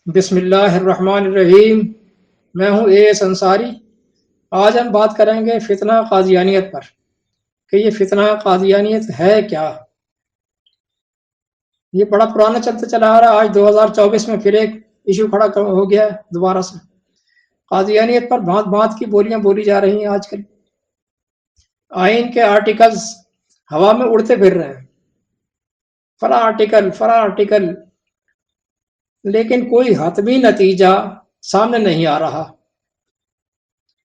بسم اللہ الرحمن الرحیم۔ میں ہوں اے ایس انصاری۔ آج ہم بات کریں گے فتنہ قادیانیت پر کہ یہ فتنہ قادیانیت ہے کیا۔ یہ بڑا پرانا چلتا چلا آ رہا ہے، آج 2024 میں پھر ایک ایشو کھڑا ہو گیا ہے دوبارہ سے۔ قادیانیت پر بھانت بھانت کی بولیاں بولی جا رہی ہیں آج کل۔ آئین کے آرٹیکلز ہوا میں اڑتے پھر رہے ہیں، فلاں آرٹیکل، لیکن کوئی حتمی نتیجہ سامنے نہیں آ رہا۔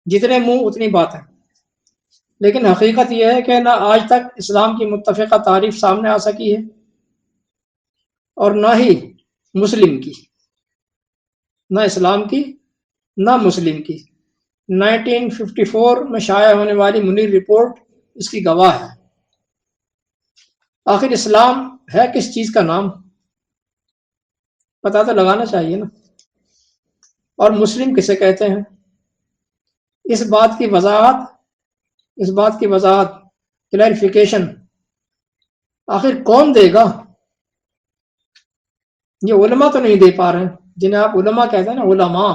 جتنے منہ اتنی بات ہے، لیکن حقیقت یہ ہے کہ نہ آج تک اسلام کی متفقہ تعریف سامنے آ سکی ہے اور نہ ہی مسلم کی، نہ اسلام کی نہ مسلم کی۔ 1954 میں شائع ہونے والی منیر رپورٹ اس کی گواہ ہے۔ آخر اسلام ہے کس چیز کا نام؟ پتہ تو لگانا چاہیے نا۔ اور مسلم کسے کہتے ہیں؟ اس بات کی وضاحت کلیریفیکیشن آخر کون دے گا؟ یہ علماء تو نہیں دے پا رہے ہیں، جنہیں آپ علماء کہتے ہیں نا، علماء،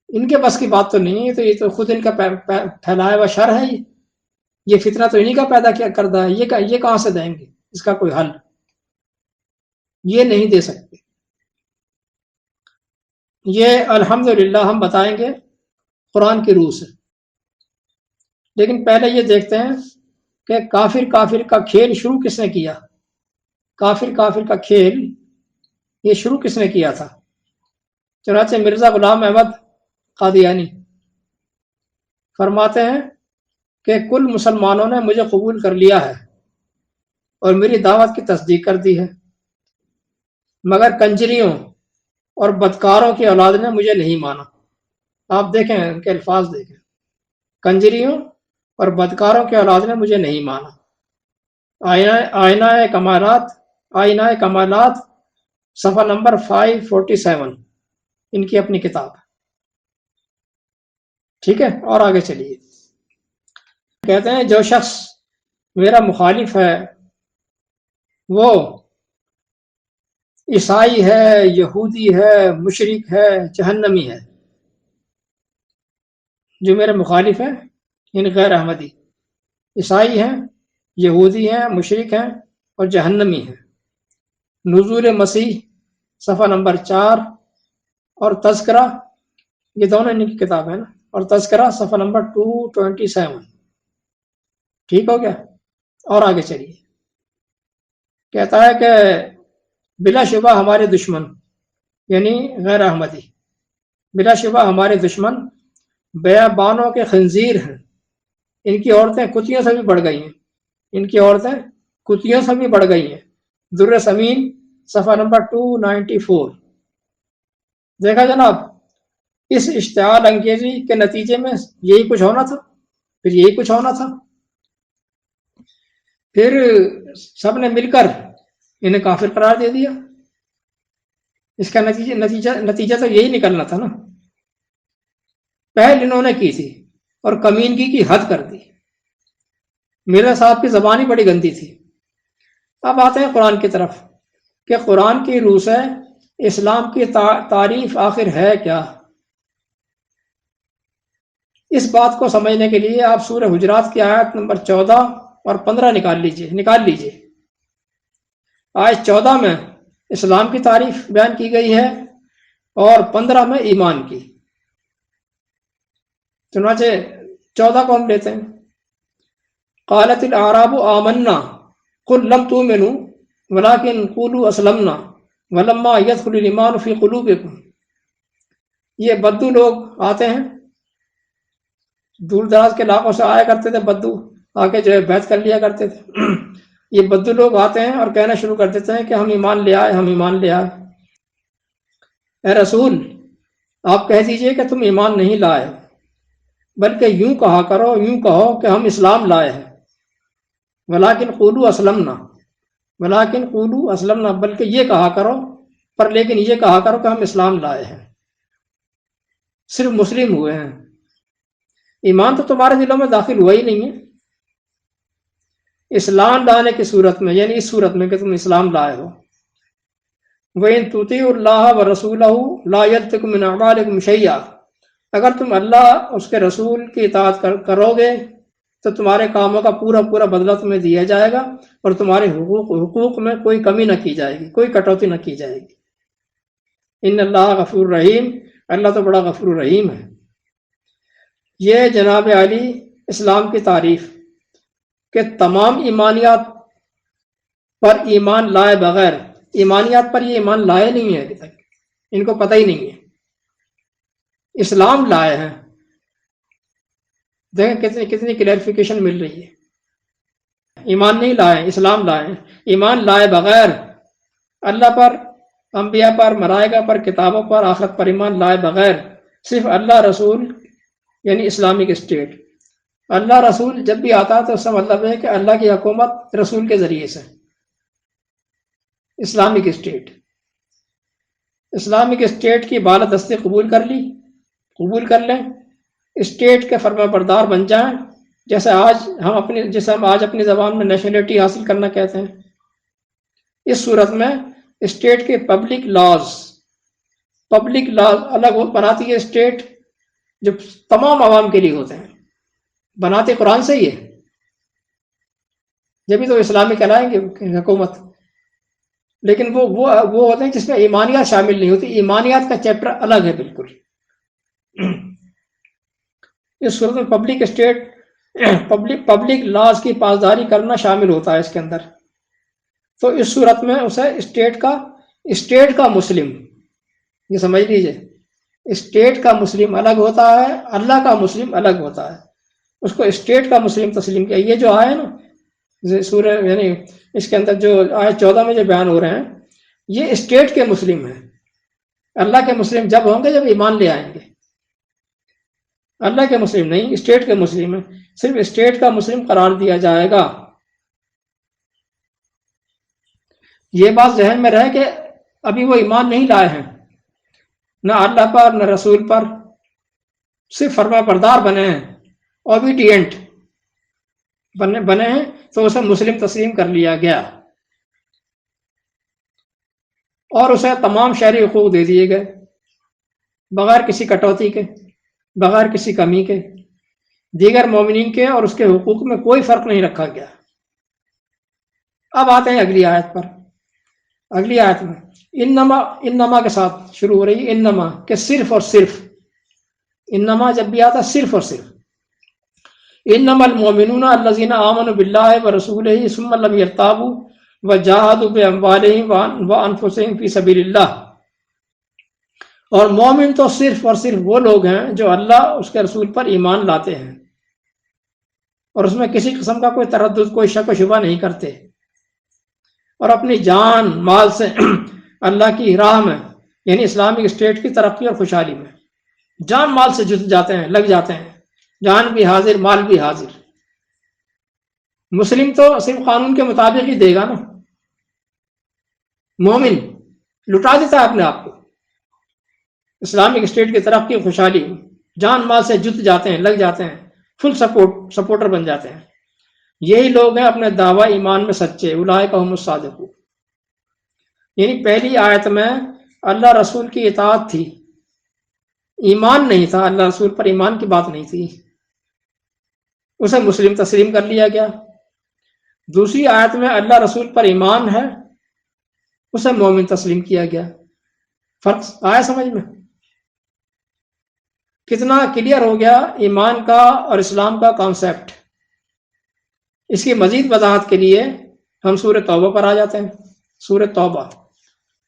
ان کے بس کی بات تو نہیں ہے۔ تو یہ تو خود ان کا پھیلایا ہوا شر ہے۔ یہ فتنہ تو انہی کا پیدا کیا کردہ ہے۔ یہ کہاں سے دیں گے اس کا کوئی حل؟ یہ نہیں دے سکتے۔ یہ الحمدللہ ہم بتائیں گے قرآن کی روح سے، لیکن پہلے یہ دیکھتے ہیں کہ کافر کا کھیل شروع کس نے کیا۔ کافر کا کھیل یہ شروع کس نے کیا تھا؟ چنانچہ مرزا غلام احمد قادیانی فرماتے ہیں کہ کل مسلمانوں نے مجھے قبول کر لیا ہے اور میری دعوت کی تصدیق کر دی ہے، مگر کنجریوں اور بدکاروں کی اولاد نے مجھے نہیں مانا۔ آپ دیکھیں ان کے الفاظ دیکھیں، کنجریوں اور بدکاروں کی اولاد نے مجھے نہیں مانا۔ آئینہ کمالات صفحہ نمبر 547 ان کی اپنی کتاب۔ ٹھیک ہے، اور آگے چلیے۔ کہتے ہیں جو شخص میرا مخالف ہے وہ عیسائی ہے، یہودی ہے، مشرک ہے، جہنمی ہے۔ جو میرے مخالف ہیں یعنی غیر احمدی، عیسائی ہیں، یہودی ہیں، مشرک ہیں اور جہنمی ہیں۔ نزول مسیح صفحہ نمبر 4 اور تذکرہ، یہ دونوں ان کی کتاب ہے نا، اور تذکرہ صفحہ نمبر 227۔ ٹھیک ہو گیا، اور آگے چلیے۔ کہتا ہے کہ بلا شبہ ہمارے دشمن یعنی غیر احمدی، بلا شبہ ہمارے دشمن بیابانوں کے خنزیر ہیں۔ ان کی عورتیں کتیوں سے بھی بڑھ گئی ہیں، ان کی عورتیں کتیوں سے بھی بڑھ گئی ہیں۔ در سمین صفحہ نمبر 294۔ دیکھا جناب، اس اشتعال انگیزی کے نتیجے میں یہی کچھ ہونا تھا، پھر یہی کچھ ہونا تھا، پھر سب نے مل کر انہیں کافر قرار دے دیا۔ اس کا نتیجہ تو یہی نکلنا تھا نا۔ پہل انہوں نے کی تھی اور کمینگی کی حد کر دی۔ میرے صاحب کی زبان ہی بڑی گندی تھی۔ اب آتے ہیں قرآن کی طرف کہ قرآن کی روح سے اسلام کی تعریف آخر ہے کیا۔ اس بات کو سمجھنے کے لیے آپ سورہ حجرات کی آیت نمبر 14 اور 15 نکال لیجئے۔ آیت 14 میں اسلام کی تعریف بیان کی گئی ہے اور 15 میں ایمان کی۔ چنانچہ 14 کو ہم لیتے ہیں۔ قالت الاعراب آمنا قل لم تؤمنوا ولكن قولوا اسلمنا ولما يدخل الايمان في قلوبكم۔ یہ بدو لوگ آتے ہیں، دور دراز کے علاقوں سے آیا کرتے تھے بدو، آ کے جو ہے بیعت کر لیا کرتے تھے۔ یہ بدو لوگ آتے ہیں اور کہنا شروع کر دیتے ہیں کہ ہم ایمان لے آئے، ہم ایمان لے آئے۔ اے رسول، آپ کہہ دیجئے کہ تم ایمان نہیں لائے، بلکہ یوں کہو کہ ہم اسلام لائے ہیں۔ ولیکن قولوا اسلمنا، بلکہ یہ کہا کرو، لیکن یہ کہا کرو کہ ہم اسلام لائے ہیں، صرف مسلم ہوئے ہیں۔ ایمان تو تمہارے دلوں میں داخل ہوا ہی نہیں ہے۔ اسلام لانے کی صورت میں، یعنی اس صورت میں کہ تم اسلام لائے ہو، وَإِن تُطِيعُوا اللَّهَ وَرَسُولَهُ لَا يَلْتَكُم مِّنْ أَعْمَالِكُمْ شَيْئًا، اگر تم اللہ اس کے رسول کی اطاعت کرو گے تو تمہارے کاموں کا پورا پورا بدلہ تمہیں دیا جائے گا، اور تمہارے حقوق میں کوئی کمی نہ کی جائے گی، کوئی کٹوتی نہ کی جائے گی۔ ان اللہ غفور رحیم، اللہ تو بڑا غفور رحیم ہے۔ یہ جناب علی اسلام کی تعریف کہ تمام ایمانیات پر ایمان لائے بغیر، ایمانیات پر یہ ایمان لائے نہیں ہے ابھی تک، ان کو پتہ ہی نہیں ہے، اسلام لائے ہیں۔ دیکھیں کتنی کلیئرفیکیشن مل رہی ہے۔ ایمان نہیں لائے، اسلام لائے۔ ایمان لائے بغیر، اللہ پر، انبیاء پر، ملائکہ پر، کتابوں پر، آخرت پر ایمان لائے بغیر، صرف اللہ رسول یعنی اسلامک اسٹیٹ۔ اللہ رسول جب بھی آتا ہے تو اس کا مطلب ہے کہ اللہ کی حکومت رسول کے ذریعے سے، اسلامک اسٹیٹ۔ اسلامک اسٹیٹ کی بالادستی قبول کر لی، قبول کر لیں، اسٹیٹ کے فرما بردار بن جائیں، جیسے ہم آج اپنی زبان میں نیشنلٹی حاصل کرنا کہتے ہیں۔ اس صورت میں اسٹیٹ کے پبلک لاز الگ بناتی ہے اسٹیٹ، جو تمام عوام کے لیے ہوتے ہیں، بناتے قرآن سے ہی ہے، جبھی تو اسلامی کہلائیں گے حکومت۔ لیکن وہ ہوتے ہیں جس میں ایمانیات شامل نہیں ہوتی، ایمانیات کا چیپٹر الگ ہے بالکل۔ اس صورت میں پبلک لاز کی پاسداری کرنا شامل ہوتا ہے اس کے اندر۔ تو اس صورت میں اسے اسٹیٹ کا مسلم، یہ سمجھ لیجئے، اسٹیٹ کا مسلم الگ ہوتا ہے، اللہ کا مسلم الگ ہوتا ہے۔ اس کو اسٹیٹ کا مسلم تسلیم کیا۔ یہ جو آئے نا سورہ، یعنی اس کے اندر جو آیت 14 میں جو بیان ہو رہے ہیں، یہ اسٹیٹ کے مسلم ہیں۔ اللہ کے مسلم جب ہوں گے جب ایمان لے آئیں گے، اللہ کے مسلم نہیں، اسٹیٹ کے مسلم ہیں۔ صرف اسٹیٹ کا مسلم قرار دیا جائے گا۔ یہ بات ذہن میں رہے کہ ابھی وہ ایمان نہیں لائے ہیں، نہ اللہ پر نہ رسول پر، صرف فرما بردار بنے ہیں، اوبیڈینٹ بنے ہیں، تو اسے مسلم تسلیم کر لیا گیا، اور اسے تمام شہری حقوق دے دیے گئے، بغیر کسی کٹوتی کے، بغیر کسی کمی کے، دیگر مومنین کے اور اس کے حقوق میں کوئی فرق نہیں رکھا گیا۔ اب آتے ہیں اگلی آیت پر۔ اگلی آیت میں انما کے ساتھ شروع ہو رہی ہے، انما کہ صرف اور صرف، انما جب بھی آتا صرف اور صرف، انما المؤمنون الذین آمنوا باللہ ورسولہ ثم لم یرتابوا وجاہدوا باموالہم وانفسہم فی سبیل اللہ۔ اور مومن تو صرف اور صرف وہ لوگ ہیں جو اللہ اس کے رسول پر ایمان لاتے ہیں، اور اس میں کسی قسم کا کوئی تردد، کوئی شک و شبہ نہیں کرتے، اور اپنی جان مال سے اللہ کی راہ میں، یعنی اسلامک اسٹیٹ کی ترقی اور خوشحالی میں جان مال سے جت جاتے ہیں، لگ جاتے ہیں، جان بھی حاضر مال بھی حاضر۔ مسلم تو صرف قانون کے مطابق ہی دے گا نا، مومن لٹا دیتا ہے اپنے آپ کو، اسلامک اسٹیٹ کی ترقی خوشحالی جان مال سے جت جاتے ہیں، لگ جاتے ہیں، فل سپورٹر بن جاتے ہیں۔ یہی لوگ ہیں اپنے دعوی ایمان میں سچے، اولئک هم الصادقون۔ یعنی پہلی آیت میں اللہ رسول کی اطاعت تھی، ایمان نہیں تھا، اللہ رسول پر ایمان کی بات نہیں تھی، اسے مسلم تسلیم کر لیا گیا۔ دوسری آیت میں اللہ رسول پر ایمان ہے، اسے مومن تسلیم کیا گیا۔ فرق آیا سمجھ میں؟ کتنا کلیئر ہو گیا ایمان کا اور اسلام کا کانسیپٹ۔ اس کی مزید وضاحت کے لیے ہم سورہ توبہ پر آ جاتے ہیں۔ سورہ توبہ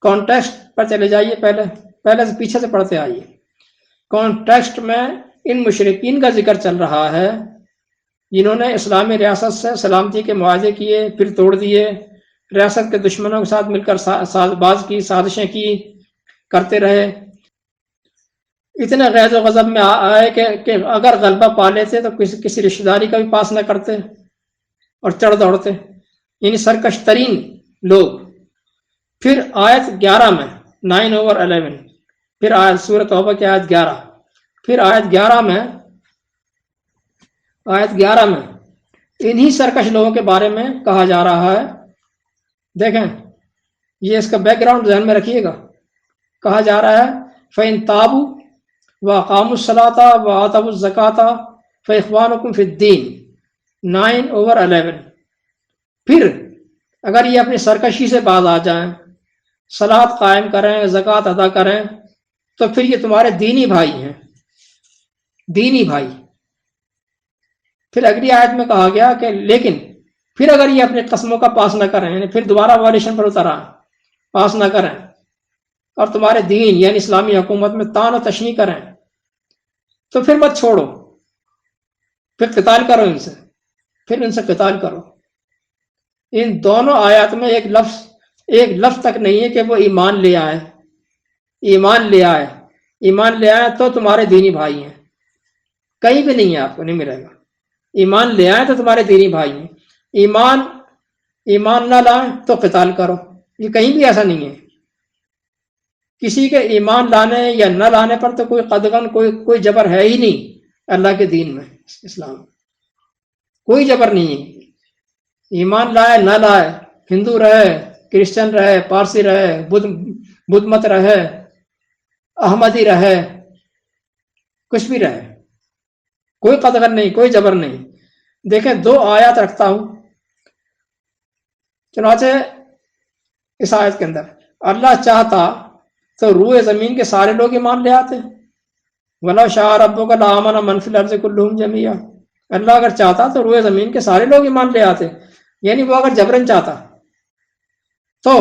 کانٹیکسٹ پر چلے جائیے، پہلے سے پیچھے سے پڑھتے آئیے۔ کانٹیکسٹ میں ان مشرکین کا ذکر چل رہا ہے جنہوں نے اسلامی ریاست سے سلامتی کے معاہدے کیے، پھر توڑ دیے، ریاست کے دشمنوں کے ساتھ مل کر باز کی سازشیں کی، کرتے رہے، اتنے غیظ و غضب میں آئے کہ اگر غلبہ پا لیتے تو کسی رشتہ داری کا بھی پاس نہ کرتے اور چڑھ دوڑتے، یعنی سرکش ترین لوگ۔ پھر آیت 11 میں 9/11، پھر آیت سورہ توبہ کی آیت 11، پھر آیت 11 میں انہی سرکش لوگوں کے بارے میں کہا جا رہا ہے۔ دیکھیں یہ اس کا بیک گراؤنڈ ذہن میں رکھیے گا. کہا جا رہا ہے فَإِن تَابُوا وَأَقَامُوا الصَّلَاةَ وَآتَوُا الزَّكَاةَ فَإِخْوَانُكُمْ فِي الدِّينِ 9/11. پھر اگر یہ اپنی سرکشی سے باز آ جائیں، صلاۃ قائم کریں، زکوٰۃ ادا کریں، تو پھر یہ تمہارے دینی بھائی ہیں. دینی بھائی. پھر اگلی آیت میں کہا گیا کہ لیکن پھر اگر یہ اپنے قسموں کا پاس نہ کریں، یعنی پھر دوبارہ وائلیشن پر اتر آئیں، پاس نہ کریں، اور تمہارے دین یعنی اسلامی حکومت میں طعن و تشنیع کریں، تو پھر مت چھوڑو، پھر قتال کرو ان سے، پھر ان سے قتال کرو. ان دونوں آیات میں ایک لفظ تک نہیں ہے کہ وہ ایمان لے آئے. ایمان لے آئے، ایمان لے آئے تو تمہارے دینی بھائی ہیں. کہیں بھی نہیں ہے، آپ کو نہیں ملے گا. ایمان لے آئے تو تمہارے دینی بھائی ہیں. ایمان نہ لائیں تو قتال کرو. یہ کہیں بھی ایسا نہیں ہے. کسی کے ایمان لانے یا نہ لانے پر تو کوئی قدغن کوئی جبر ہے ہی نہیں. اللہ کے دین میں، اسلام کوئی جبر نہیں ہے. ایمان لائے نہ لائے، ہندو رہے، کرسچن رہے، پارسی رہے، بدھ مت رہے، احمدی رہے، کچھ بھی رہے، کوئی قدغن نہیں، کوئی جبر نہیں. دیکھیں 2 آیات رکھتا ہوں. چنانچہ اس آیت کے اندر اللہ چاہتا تو روئے زمین کے سارے لوگ ایمان لے آتے. وَلَوْ شَاءَ رَبُّكَ لَآمَنَ مَنْ فِي الْأَرْضِ كُلُّهُمْ جَمِيعًا. اللہ اگر چاہتا تو روئے زمین کے سارے لوگ ایمان لے آتے. یعنی وہ اگر جبرن چاہتا تو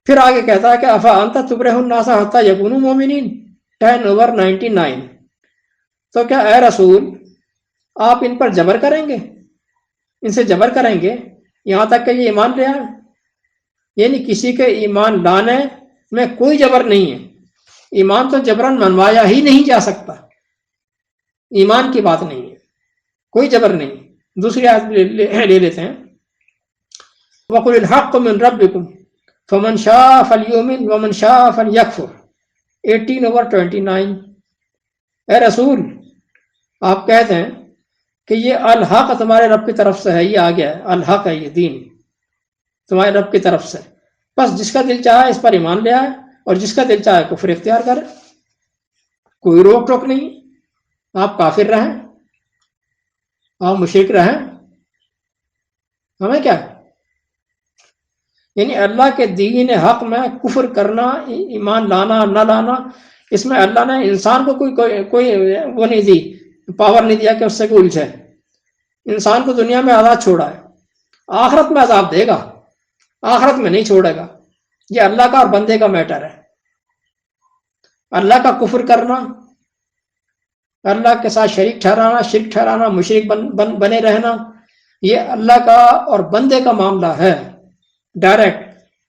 پھر آگے کہتا ہے کہ أَفَأَنْتَ تُكْرِهُ النَّاسَ حَتَّى يَكُونُوا مُؤْمِنِينَ 10/99. تو کیا اے رسول آپ ان پر جبر کریں گے، ان سے جبر کریں گے یہاں تک کہ یہ ایمان لے آئے؟ یعنی کسی کے ایمان لانے میں کوئی جبر نہیں ہے. ایمان تو جبرن منوایا ہی نہیں جا سکتا. ایمان کی بات نہیں ہے، کوئی جبر نہیں. دوسری آیت لے لیتے ہیں. وَقُلِ الْحَقُّ مِنْ رَبِّكُمْ فَمَنْ شَاءَ فَلْيُؤْمِنْ وَمَنْ شَاءَ فَلْيَكْفُرْ 18/29. اے رسول آپ کہتے ہیں کہ یہ الحق تمہارے رب کی طرف سے ہے. یہ آ گیا ہے، الحق ہے، یہ دین تمہارے رب کی طرف سے. بس جس کا دل چاہے اس پر ایمان لے آئے اور جس کا دل چاہے کفر اختیار کرے. کوئی روک ٹوک نہیں. آپ کافر رہیں، آپ مشرک رہیں، ہمیں کیا؟ یعنی اللہ کے دین حق میں کفر کرنا، ایمان لانا نہ لانا، اس میں اللہ نے انسان کو کوئی وہ نہیں دی، پاور نہیں دیا کہ اس سے کوئی الجھے. انسان کو دنیا میں آزاد چھوڑا ہے، آخرت میں عذاب دے گا، آخرت میں نہیں چھوڑے گا. یہ اللہ کا اور بندے کا میٹر ہے. اللہ کا کفر کرنا، اللہ کے ساتھ شریک ٹھہرانا، شرک ٹھہرانا، مشرک بنے رہنا، یہ اللہ کا اور بندے کا معاملہ ہے ڈائریکٹ.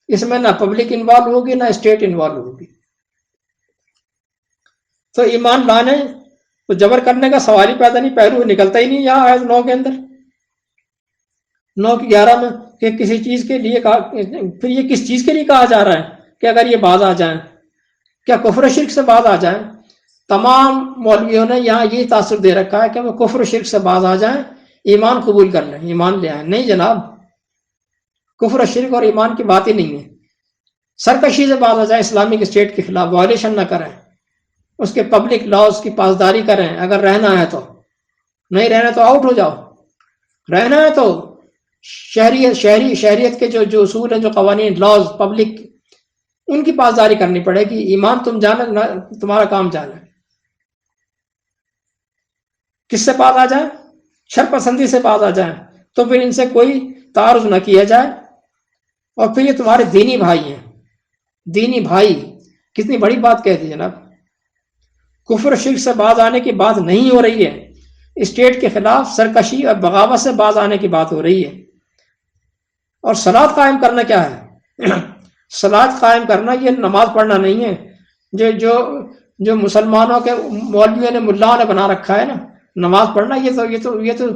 اس میں نہ پبلک انوالو ہوگی نہ اسٹیٹ انوالو ہوگی. تو ایمان لانے تو جبر کرنے کا سوال ہی پیدا نہیں، پہلو نکلتا ہی نہیں. یہاں آیت 9 کے اندر 9/11 میں کہ کسی چیز کے لیے کہا، پھر یہ کس چیز کے لیے کہا جا رہا ہے کہ اگر یہ باز آ جائیں، کیا کفر و شرک سے باز آ جائیں؟ تمام مولویوں نے یہاں یہ تاثر دے رکھا ہے کہ وہ کفر و شرک سے باز آ جائیں، ایمان قبول کر لیں، ایمان لے آئیں. نہیں جناب، کفر و شرک اور ایمان کی بات ہی نہیں ہے. سرکشی سے باز آ جائیں، اسلامک اسٹیٹ کے خلاف وائلیشن نہ کریں، اس کے پبلک لاز کی پاسداری کریں. اگر رہنا ہے تو، نہیں رہنا تو آؤٹ ہو جاؤ. رہنا ہے تو شہریت کے جو اصول ہیں، جو قوانین، لاز، پبلک، ان کی پاسداری کرنی پڑے گی. ایمان تم جانا، تمہارا کام جانا. کس سے باز آ جائیں؟ شر پسندی سے باز آ جائیں تو پھر ان سے کوئی تعارض نہ کیا جائے. اور پھر یہ تمہارے دینی بھائی ہیں. دینی بھائی کتنی بڑی بات کہہ دی جناب. کفر و شرک سے باز آنے کی بات نہیں ہو رہی ہے، اسٹیٹ کے خلاف سرکشی اور بغاوت سے باز آنے کی بات ہو رہی ہے. اور صلاۃ قائم کرنا کیا ہے؟ صلاۃ قائم کرنا یہ نماز پڑھنا نہیں ہے جو مسلمانوں کے مولویوں نے، ملاؤں نے بنا رکھا ہے نا نماز پڑھنا. یہ تو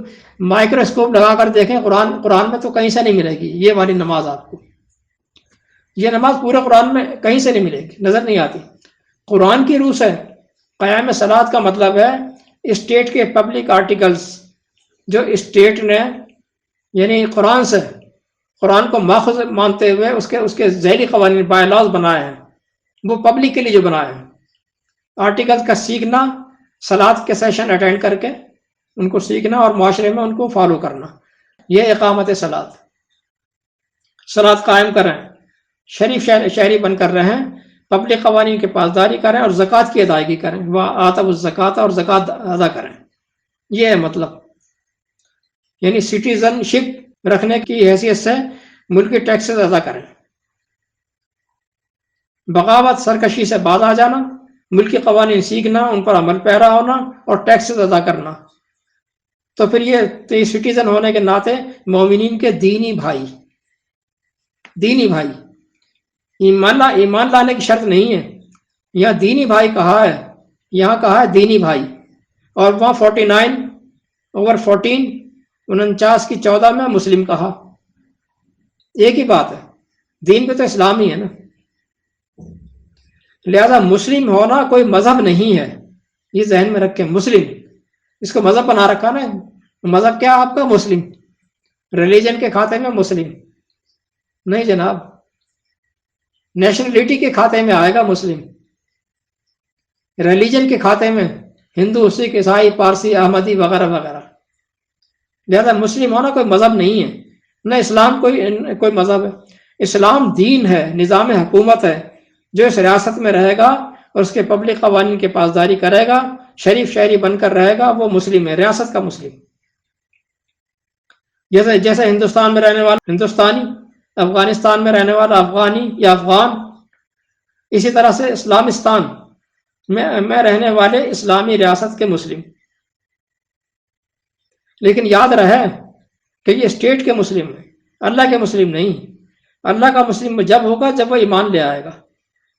مائکروسکوپ لگا کر دیکھیں، قرآن میں تو کہیں سے نہیں ملے گی یہ والی نماز. آپ کو یہ نماز پورے قرآن میں کہیں سے نہیں ملے گی، نظر نہیں آتی. قرآن کی روح سے قیام صلاۃ کا مطلب ہے اسٹیٹ کے پبلک آرٹیکلز جو اسٹیٹ نے یعنی قرآن سے قرآن کو ماخذ مانتے ہوئے اس کے ذیلی قوانین بائی لاز بنائے ہیں، وہ پبلک کے لیے جو بنائے ہیں۔ آرٹیکل کا سیکھنا، صلاۃ کے سیشن اٹینڈ کر کے ان کو سیکھنا اور معاشرے میں ان کو فالو کرنا، یہ اقامت صلاۃ قائم کریں، شریف شہری بن کر رہیں، پبلک قوانین کی پاسداری کریں اور زکوٰۃ کی ادائیگی کریں، وآتوا الزکوٰۃ، اور زکوٰۃ ادا کریں۔ یہ ہے مطلب، یعنی سٹیزن شپ رکھنے کی حیثیت سے ملکی ٹیکسز ادا کریں، بغاوت سرکشی سے باز آ جانا، ملکی قوانین سیکھنا، ان پر عمل پیرا ہونا اور ٹیکسز ادا کرنا۔ تو پھر یہ سٹیزن ہونے کے ناطے مومنین کے دینی بھائی ایمان لانے کی شرط نہیں ہے، یہاں دینی بھائی کہا ہے، یہاں کہا ہے دینی بھائی، اور وہاں 49/14 49 کی 14 میں مسلم کہا، ایک ہی بات ہے، دین پہ تو اسلام ہی ہے نا۔ لہذا مسلم ہونا کوئی مذہب نہیں ہے، یہ ذہن میں رکھیں، مسلم اس کو مذہب بنا رکھا نا، مذہب کیا آپ کا؟ مسلم، ریلیجن کے کھاتے میں مسلم نہیں جناب، نیشنلٹی کے کھاتے میں آئے گا مسلم، ریلیجن کے کھاتے میں ہندو، سکھ، عیسائی، پارسی، احمدی وغیرہ وغیرہ۔ لہذا مسلم ہونا کوئی مذہب نہیں ہے، نہ اسلام کوئی مذہب ہے، اسلام دین ہے، نظام حکومت ہے، جو اس ریاست میں رہے گا اور اس کے پبلک قوانین کی پاسداری کرے گا، شریف شہری بن کر رہے گا، وہ مسلم ہے، ریاست کا مسلم۔ جیسے ہندوستان میں رہنے والا ہندوستانی، افغانستان میں رہنے والا افغانی یا افغان، اسی طرح سے اسلامستان میں رہنے والے اسلامی ریاست کے مسلم۔ لیکن یاد رہے کہ یہ اسٹیٹ کے مسلم ہیں، اللہ کے مسلم نہیں۔ اللہ کا مسلم جب ہوگا جب وہ ایمان لے آئے گا۔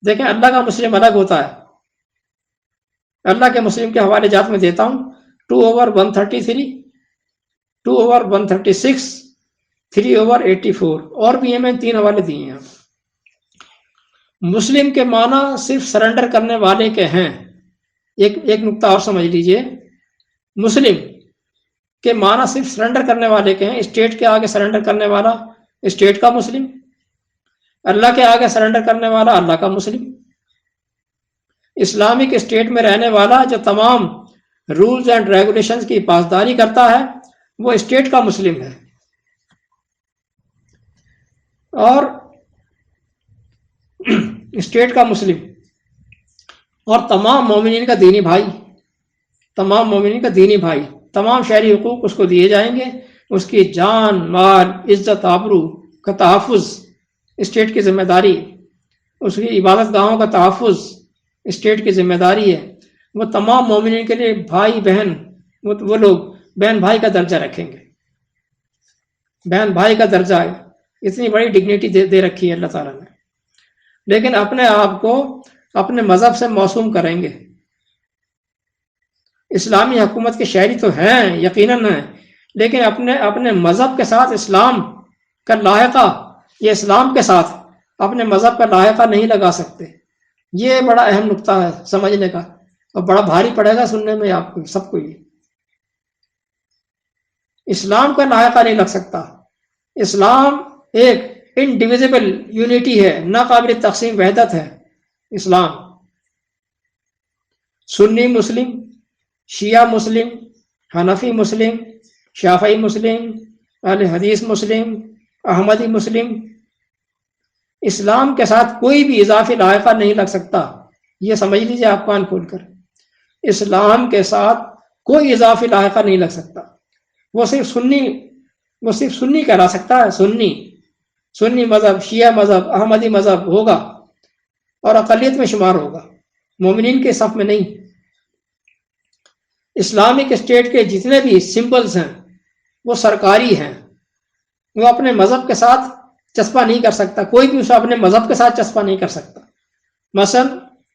دیکھیں اللہ کا مسلم الگ ہوتا ہے، اللہ کے مسلم کے حوالے جات میں دیتا ہوں، 2/133، 2/136، 3/84، اور بھی ہیں، میں 3 حوالے دیے ہیں۔ مسلم کے معنی صرف سرنڈر کرنے والے کے ہیں۔ ایک نقطہ اور سمجھ لیجئے، مسلم کے معنی صرف سرنڈر کرنے والے کے ہیں، اسٹیٹ کے آگے سرنڈر کرنے والا اسٹیٹ کا مسلم، اللہ کے آگے سرنڈر کرنے والا اللہ کا مسلم، اسلامک اسٹیٹ میں رہنے والا جو تمام رولز اینڈ ریگولیشنز کی پاسداری کرتا ہے وہ اسٹیٹ کا مسلم ہے، اور اسٹیٹ کا مسلم اور تمام مومنین کا دینی بھائی، تمام مومنین کا دینی بھائی، تمام شہری حقوق اس کو دیے جائیں گے، اس کی جان، مال، عزت، آبرو کا تحفظ اسٹیٹ کی ذمہ داری، اس کی عبادت گاہوں کا تحفظ اسٹیٹ کی ذمہ داری ہے۔ وہ تمام مومنین کے لیے بھائی بہن، وہ لوگ بہن بھائی کا درجہ رکھیں گے، بہن بھائی کا درجہ ہے، اتنی بڑی ڈگنیٹی دے رکھی ہے اللہ تعالیٰ نے۔ لیکن اپنے آپ کو اپنے مذہب سے معصوم کریں گے۔ اسلامی حکومت کے شہری تو ہیں، یقیناً ہیں، لیکن اپنے مذہب کے ساتھ اسلام کا لاحقہ، یہ اسلام کے ساتھ اپنے مذہب کا لاحقہ نہیں لگا سکتے۔ یہ بڑا اہم نقطہ ہے سمجھنے کا، اور بڑا بھاری پڑے گا سننے میں آپ کو سب کو۔ یہ اسلام کا لاحقہ نہیں لگ سکتا۔ اسلام ایک انڈیویزیبل یونٹی ہے، ناقابل تقسیم وحدت ہے اسلام۔ سنی مسلم، شیعہ مسلم، حنفی مسلم، شافعی مسلم، اہل حدیث مسلم، احمدی مسلم، اسلام کے ساتھ کوئی بھی اضافی لاحقہ نہیں لگ سکتا۔ یہ سمجھ لیجیے آپ کان کھول کر، اسلام کے ساتھ کوئی اضافی لاحقہ نہیں لگ سکتا۔ وہ صرف سنی کہلا سکتا ہے، سنی مذہب، شیعہ مذہب، احمدی مذہب ہوگا اور اقلیت میں شمار ہوگا، مومنین کے صف میں نہیں۔ اسلامک اسٹیٹ کے جتنے بھی سمبلز ہیں وہ سرکاری ہیں، وہ اپنے مذہب کے ساتھ چسپاں نہیں کر سکتا، کوئی بھی اسے اپنے مذہب کے ساتھ چسپاں نہیں کر سکتا۔ مثلا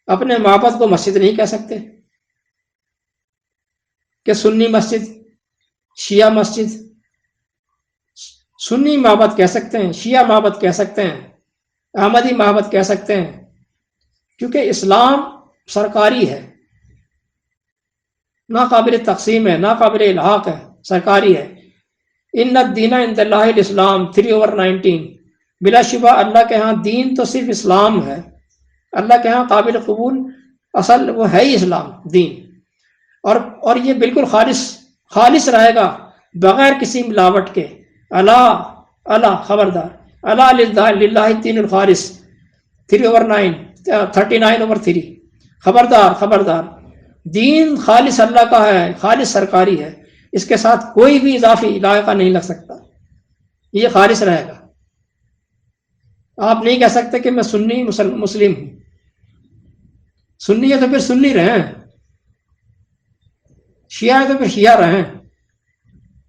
اپنے معبد کو مسجد نہیں کہہ سکتے کہ سنی مسجد، شیعہ مسجد، سنی معبد کہہ سکتے ہیں، شیعہ معبد کہہ سکتے ہیں، احمدی معبد کہہ سکتے ہیں، کیونکہ اسلام سرکاری ہے، ناقابل تقسیم ہے، ناقابل الحاق ہے، سرکاری ہے۔ ان الدین عند اللہ الاسلام 3/19، بلا شبہ اللہ کے ہاں دین تو صرف اسلام ہے، اللہ کے ہاں قابل قبول اصل وہ ہے ہی اسلام دین، اور یہ بالکل خالص رہے گا بغیر کسی ملاوٹ کے۔ اللہ اللہ خبردار، اللہ للہ الدین الخالص 3/9 39/3، خبردار دین خالص اللہ کا ہے، خالص سرکاری ہے، اس کے ساتھ کوئی بھی اضافی لائقہ نہیں لگ سکتا، یہ خالص رہے گا۔ آپ نہیں کہہ سکتے کہ میں سنی مسلم ہوں، سنی ہے تو پھر سنی رہیں، شیعہ ہے تو پھر شیعہ رہیں،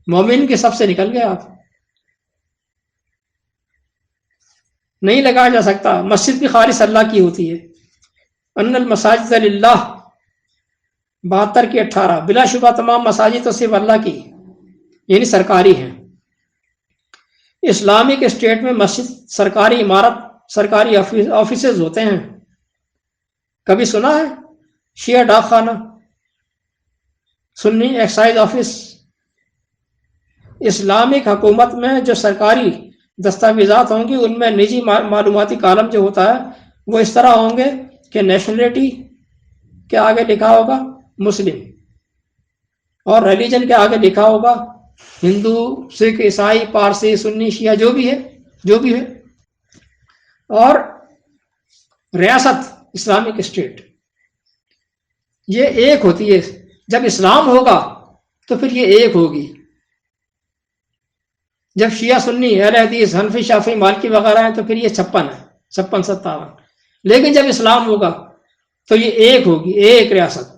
مومن کے سب سے نکل گئے آپ، نہیں لگایا جا سکتا۔ مسجد بھی خالص اللہ کی ہوتی ہے، ان المساجد للہ 72 کی 18، بلا شبہ تمام مساجد تو صرف اللہ کی یعنی سرکاری ہیں۔ اسلامک اسٹیٹ میں مسجد سرکاری عمارت، سرکاری آفیسز ہوتے ہیں، کبھی سنا ہے؟ شیعہ ڈاک خانہ، سنی ایکسائز آفس۔ اسلامک حکومت میں جو سرکاری دستاویزات ہوں گی ان میں نجی معلوماتی کالم جو ہوتا ہے وہ اس طرح ہوں گے کہ نیشنلٹی کے آگے لکھا ہوگا مسلم، اور ریلیجن کے آگے لکھا ہوگا ہندو، سکھ، عیسائی، پارسی، سنی، شیعہ، جو بھی ہے، اور ریاست اسلامک اسٹیٹ یہ ایک ہوتی ہے۔ جب اسلام ہوگا تو پھر یہ ایک ہوگی۔ جب شیعہ، سنی، اہل حدیث، حنفی، شافعی، مالکی وغیرہ ہیں تو پھر یہ 56 ہے، 56 57۔ لیکن جب اسلام ہوگا تو یہ ایک ہوگی، ایک ریاست،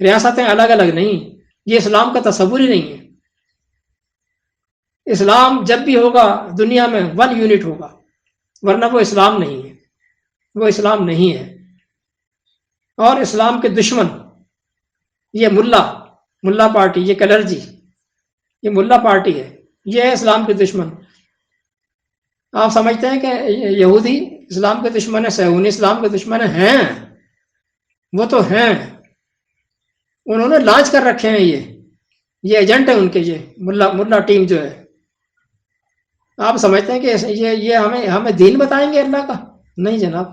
ریاستیں الگ الگ نہیں، یہ اسلام کا تصور ہی نہیں ہے۔ اسلام جب بھی ہوگا دنیا میں 1 یونٹ ہوگا، ورنہ وہ اسلام نہیں ہے، وہ اسلام نہیں ہے۔ اور اسلام کے دشمن یہ ملا پارٹی، یہ کلرجی، یہ ملا پارٹی ہے، یہ ہے اسلام کے دشمن۔ آپ سمجھتے ہیں کہ یہودی اسلام کے دشمن ہیں، صہیونی اسلام کے دشمن ہیں؟ وہ تو ہیں، انہوں نے لانچ کر رکھے ہیں، یہ ایجنٹ ہے ان کے، یہ ملا ٹیم جو ہے۔ آپ سمجھتے ہیں کہ یہ ہمیں دین بتائیں گے اللہ کا؟ نہیں جناب،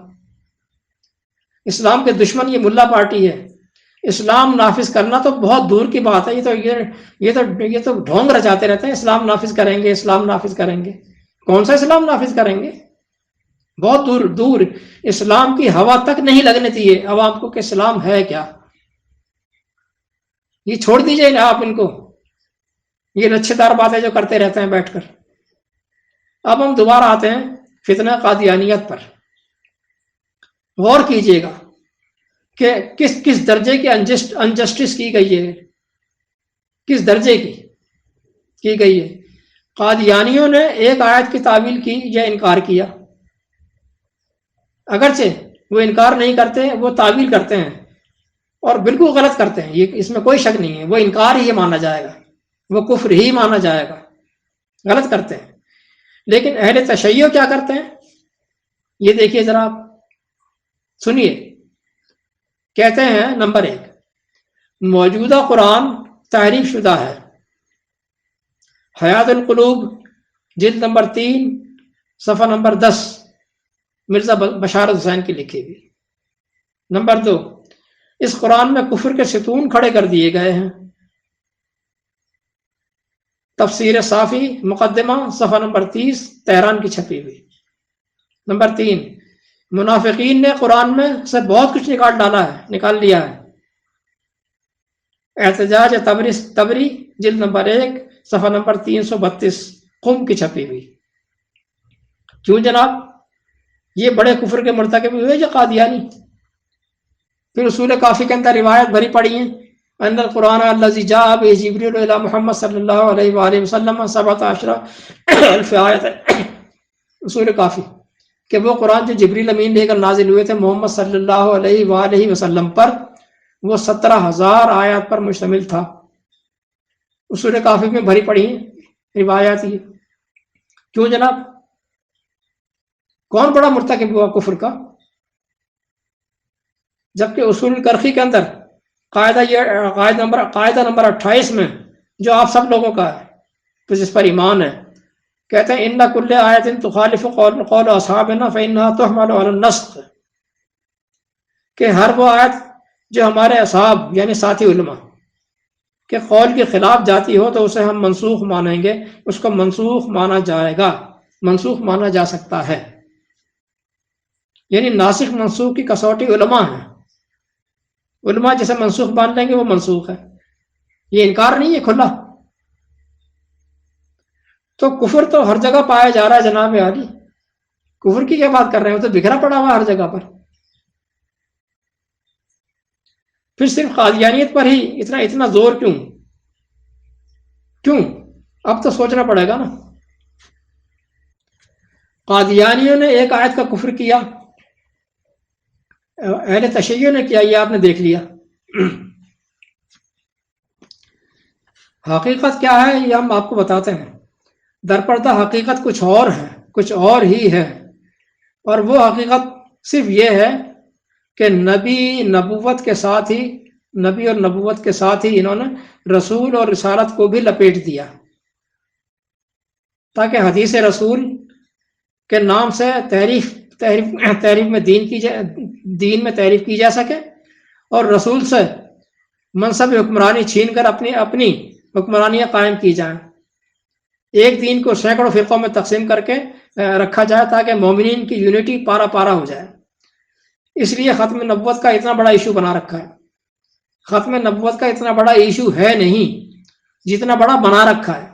اسلام کے دشمن یہ ملا پارٹی ہے۔ اسلام نافذ کرنا تو بہت دور کی بات ہے، یہ تو ڈھونگ رچاتے رہتے ہیں، اسلام نافذ کریں گے، اسلام نافذ کریں گے۔ کون سا اسلام نافذ کریں گے؟ بہت دور اسلام کی ہوا تک نہیں لگنے دیے عوام کو کہ اسلام ہے کیا۔ یہ چھوڑ دیجئے آپ ان کو، یہ لچھے دار باتیں جو کرتے رہتے ہیں بیٹھ کر۔ اب ہم دوبارہ آتے ہیں فتنہ قادیانیت پر۔ غور کیجئے گا کہ کس درجے کی انجسٹس کی گئی ہے، کس درجے کی گئی ہے۔ قادیانیوں نے ایک آیت کی تعویل کی یا انکار کیا، اگرچہ وہ انکار نہیں کرتے، وہ تعویل کرتے ہیں اور بالکل غلط کرتے ہیں، اس میں کوئی شک نہیں ہے، وہ انکار ہی مانا جائے گا، وہ کفر ہی مانا جائے گا، غلط کرتے ہیں۔ لیکن اہل تشیع کیا کرتے ہیں یہ دیکھیے ذرا، آپ سنیے۔ کہتے ہیں نمبر 1، موجودہ قرآن تحریف شدہ ہے، حیات القلوب جلد نمبر 3 صفحہ نمبر 10، مرزا بشارت حسین کی لکھی ہوئی۔ نمبر 2، اس قرآن میں کفر کے ستون کھڑے کر دیے گئے ہیں، تفسیر صافی مقدمہ صفحہ نمبر 30 تہران کی چھپی ہوئی۔ نمبر 3، منافقین نے قرآن میں سے بہت کچھ نکال لیا ہے، احتجاج تبری جلد نمبر 1 صفحہ نمبر 332 قم کی چھپی ہوئی۔ کیوں جناب؟ یہ بڑے کفر کے مرتکب ہوئے جو قادیانی۔ پھر اصول کافی کے اندر روایت بھری پڑی ہیں، ان القرآن الذی جاء به جبریل الی محمد صلی اللہ علیہ وآلہ وسلم 17,000 آیت، اصول کافی کہ وہ قرآن جو جبریل امین لے کر نازل ہوئے تھے محمد صلی اللہ علیہ وآلہ وسلم پر، وہ 17,000 آیات پر مشتمل تھا۔ اصول کافی میں بھری پڑی ہیں روایات یہ۔ کیوں جناب؟ کون بڑا مرتکب ہوا کفر کا؟ جبکہ اصول کرخی کے اندر قاعدہ نمبر 28 میں جو آپ سب لوگوں کا ہے تو جس پر ایمان ہے. کہتے ہیں ان کل آیت تخالف قول اصحابنا فانها تحمل على النسخ، کہ ہر وہ آیت جو ہمارے اصحاب یعنی ساتھی علماء کے قول کے خلاف جاتی ہو تو اسے ہم منسوخ مانیں گے، اس کو منسوخ مانا جائے گا، منسوخ مانا جا سکتا ہے. یعنی ناسخ منسوخ کی کسوٹی علماء ہیں. علماء جسے منسوخ مان لیں گے وہ منسوخ ہے، یہ انکار نہیں ہے کھلا. تو کفر تو ہر جگہ پایا جا رہا ہے جناب عالی، کفر کی کیا بات کر رہے ہیں، وہ تو بکھرا پڑا ہوا ہے ہر جگہ پر. پھر صرف قادیانیت پر ہی اتنا زور کیوں؟ اب تو سوچنا پڑے گا نا. قادیانیوں نے ایک آیت کا کفر کیا، اہل تشیع نے کیا، یہ آپ نے دیکھ لیا. حقیقت کیا ہے یہ ہم آپ کو بتاتے ہیں. درپردہ حقیقت کچھ اور ہے، کچھ اور ہی ہے. اور وہ حقیقت صرف یہ ہے کہ نبی اور نبوت کے ساتھ ہی انہوں نے رسول اور رسالت کو بھی لپیٹ دیا، تاکہ حدیث رسول کے نام سے تحریف میں دین میں تعریف کی جا سکے، اور رسول سے منصب حکمرانی چھین کر اپنی حکمرانیاں قائم کی جائیں. ایک دین کو سینکڑوں فرقوں میں تقسیم کر کے رکھا جائے تاکہ مومنین کی یونٹی پارا پارا ہو جائے. اس لیے ختم نبوت کا اتنا بڑا ایشو بنا رکھا ہے. ختم نبوت کا اتنا بڑا ایشو ہے نہیں جتنا بڑا بنا رکھا ہے.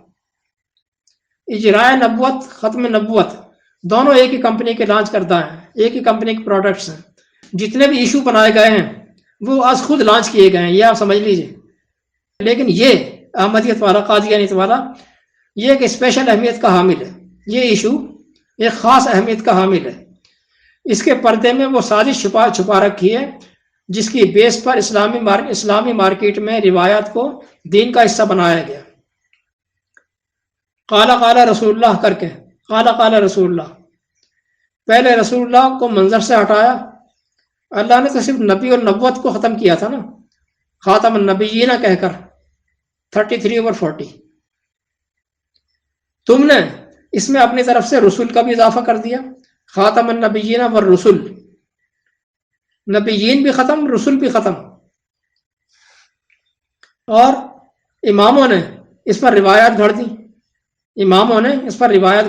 اجراء نبوت، ختم نبوت دونوں ایک ہی کمپنی کے لانچ کردہ ہیں، ایک ہی کمپنی کے پروڈکٹس ہیں. جتنے بھی ایشو بنائے گئے ہیں وہ از خود لانچ کیے گئے ہیں، یہ آپ سمجھ لیجئے. لیکن یہ احمدیت والا، قادیانیت والا، یہ ایک اسپیشل اہمیت کا حامل ہے. یہ ایشو ایک خاص اہمیت کا حامل ہے. اس کے پردے میں وہ سازش چھپا رکھی ہے جس کی بیس پر اسلامی مارکیٹ میں روایات کو دین کا حصہ بنایا گیا. قال رسول اللہ کر کے، قال رسول اللہ، پہلے رسول اللہ کو منظر سے ہٹایا. اللہ نے تو صرف نبی اور نبوت کو ختم کیا تھا نا، خاتم النبیین کہہ کر 33/40. تم نے اس میں اپنی طرف سے رسول کا بھی اضافہ کر دیا، خاتم النبیین والرسل. نبیین بھی ختم، رسول بھی ختم. اور اماموں نے اس پر روایات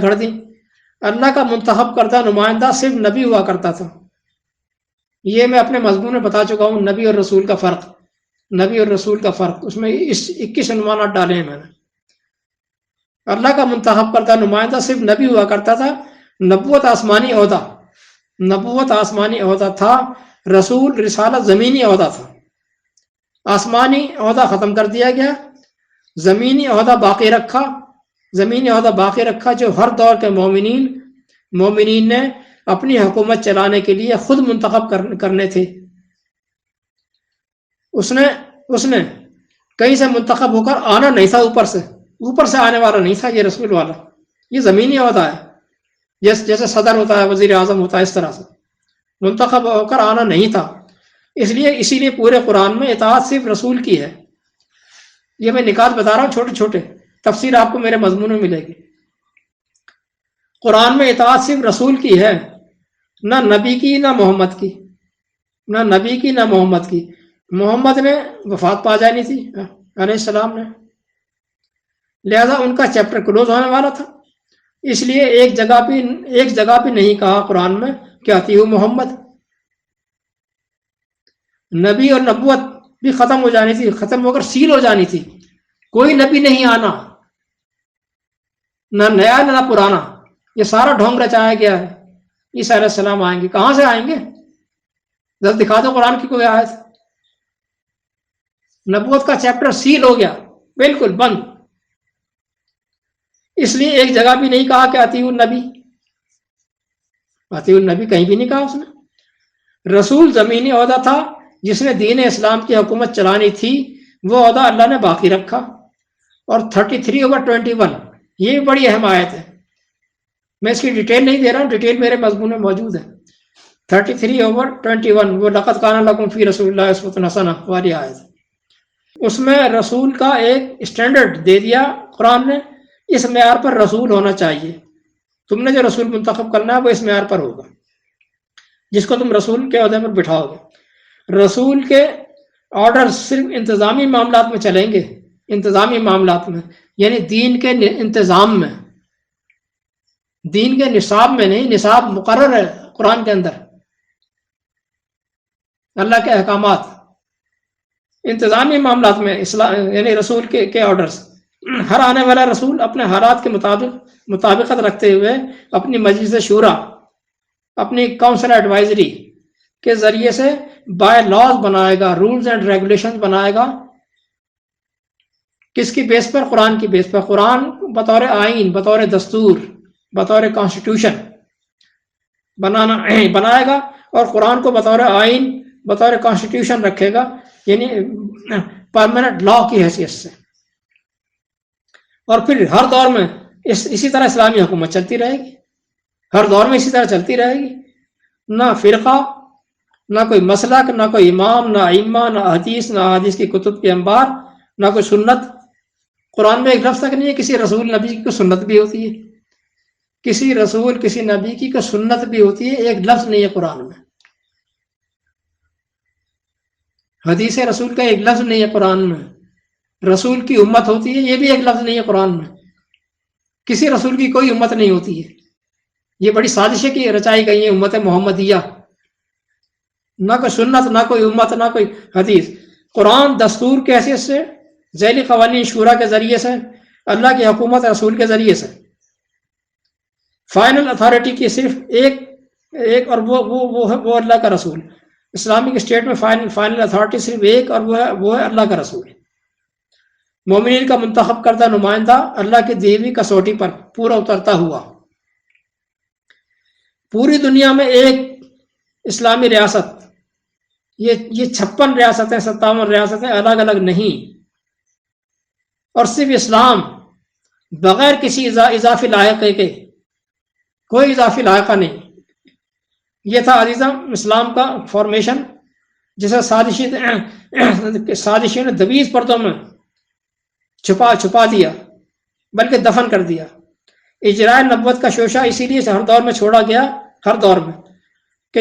گھڑ دی. اللہ کا منتخب کردہ نمائندہ صرف نبی ہوا کرتا تھا. یہ میں اپنے مضمون میں بتا چکا ہوں، نبی اور رسول کا فرق. اس میں 21 عنوانات ڈالے ہیں میں نے. اللہ کا منتخب کردہ نمائندہ صرف نبی ہوا کرتا تھا. نبوت آسمانی عہدہ تھا، رسول رسالت زمینی عہدہ تھا. آسمانی عہدہ ختم کر دیا گیا، زمینی عہدہ باقی رکھا جو ہر دور کے مومنین نے اپنی حکومت چلانے کے لیے خود منتخب کرنے تھے. اس نے کہیں سے منتخب ہو کر آنا نہیں تھا، اوپر سے آنے والا نہیں تھا. یہ رسول والا یہ زمینی عہدہ ہے، جیسے صدر ہوتا ہے، وزیر اعظم ہوتا ہے، اس طرح سے منتخب ہو کر آنا نہیں تھا. اسی لیے پورے قرآن میں اطاعت صرف رسول کی ہے. یہ میں نکات بتا رہا ہوں چھوٹے چھوٹے، تفسیر آپ کو میرے مضمون میں ملے گی. قرآن میں اطاعت صرف رسول کی ہے، نہ نبی کی نہ محمد کی. محمد نے وفات پا جانی تھی علیہ السلام نے، لہذا ان کا چیپٹر کلوز ہونے والا تھا. اس لیے ایک جگہ بھی نہیں کہا قرآن میں کہ اطیعوا محمد. نبی اور نبوت بھی ختم ہو جانی تھی، ختم ہو کر سیل ہو جانی تھی. کوئی نبی نہیں آنا، نہ نیا نہ پرانا. یہ سارا ڈھونگ رچایا گیا ہے. عیسیٰ علیہ السلام آئیں گے، کہاں سے آئیں گے؟ ذرا دکھا دو قرآن کی کوئی آیت. نبوت کا چیپٹر سیل ہو گیا، بالکل بند. اس لیے ایک جگہ بھی نہیں کہا کہ اطیعوا النبی کہیں بھی نہیں کہا اس نے. رسول زمینی عہدہ تھا، جس نے دین اسلام کی حکومت چلانی تھی، وہ عہدہ اللہ نے باقی رکھا. اور 33/21 یہ بھی بڑی اہم آیت ہے. میں اس کی ڈیٹیل نہیں دے رہا ہوں، ڈیٹیل میرے مضمون میں موجود ہے. 33/21 وہ لقد کان لکم فی رسول اللہ اسوۃ حسنہ والی آیت. اس میں رسول کا ایک اسٹینڈرڈ دے دیا قرآن نے اس معیار پر رسول ہونا چاہیے. تم نے جو رسول منتخب کرنا ہے وہ اس معیار پر ہوگا جس کو تم رسول کے عہدے پر بٹھاؤ گے. رسول کے آرڈر صرف انتظامی معاملات میں چلیں گے، انتظامی معاملات میں، یعنی دین کے انتظام میں، دین کے نصاب میں نہیں. نصاب مقرر ہے قرآن کے اندر، اللہ کے احکامات. انتظامی معاملات میں یعنی رسول کے آرڈرز. ہر آنے والا رسول اپنے حالات کے مطابقت رکھتے ہوئے اپنی مجلس شورا، اپنی کاؤنسل ایڈوائزری کے ذریعے سے بائی لاز بنائے گا، رولز اینڈ ریگولیشن بنائے گا. کس کی بیس پر؟ قرآن کی بیس پر. قرآن بطور آئین، بطور دستور، بطور کانسٹیٹیوشن بنائے گا، اور قرآن کو بطور آئین، بطور کانسٹیٹیوشن رکھے گا، یعنی پرماننٹ لا کی حیثیت سے. اور پھر ہر دور میں اسی طرح اسلامی حکومت چلتی رہے گی، ہر دور میں اسی طرح چلتی رہے گی. نہ فرقہ، نہ کوئی مسلک، نہ کوئی امام، نہ ائمہ، نہ حدیث، نہ حدیث کی کتب کے انبار، نہ کوئی سنت. قرآن میں ایک لفظ تک نہیں ہے کسی رسول نبی کی کوئی سنت بھی ہوتی ہے. کسی رسول، کسی نبی کی کوئی سنت بھی ہوتی ہے، ایک لفظ نہیں ہے قرآن میں. حدیث رسول کا ایک لفظ نہیں ہے قرآن میں. رسول کی امت ہوتی ہے، یہ بھی ایک لفظ نہیں ہے قرآن میں. کسی رسول کی کوئی امت نہیں ہوتی ہے. یہ بڑی سازشیں کی رچائی گئی ہیں امت محمدیہ. نہ کوئی سنت، نہ کوئی امت، نہ کوئی حدیث. قرآن دستور کی حیثیت سے، ذیلی قوانین شورا کے ذریعے سے، اللہ کی حکومت رسول کے ذریعے سے. فائنل اتھارٹی کی صرف ایک اور وہ اللہ کا رسول. اسلامک اسٹیٹ میں فائنل اتھارٹی صرف ایک، اور وہ ہے اللہ کا رسول. مومنین کا منتخب کردہ نمائندہ اللہ کی دی ہوئی کسوٹی پر پورا اترتا ہوا. پوری دنیا میں ایک اسلامی ریاست، یہ 56 ریاستیں، 57 ریاستیں الگ الگ نہیں، اور صرف اسلام بغیر کسی اضافی لائقے کے، کوئی اضافی لائقہ نہیں. یہ تھا عزیزم اسلام کا فارمیشن، جسے سازشیوں نے دویز پردوں میں چھپا دیا، بلکہ دفن کر دیا. اجرائے نبوت کا شوشہ اسی لیے ہر دور میں چھوڑا گیا، ہر دور میں، کہ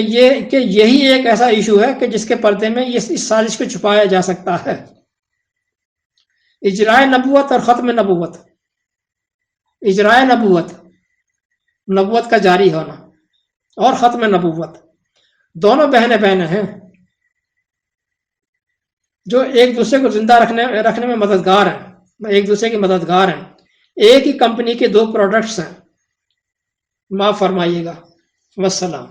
یہی ایک ایسا ایشو ہے کہ جس کے پردے میں اس سازش کو چھپایا جا سکتا ہے. اجرائے نبوت اور ختم نبوت. اجرائے نبوت کا جاری ہونا اور ختم نبوت دونوں بہنیں ہیں جو ایک دوسرے کو زندہ رکھنے میں مددگار ہیں، ایک دوسرے کی مددگار ہیں. ایک ہی کمپنی کے دو پروڈکٹس ہیں. معاف فرمائیے گا. والسلام.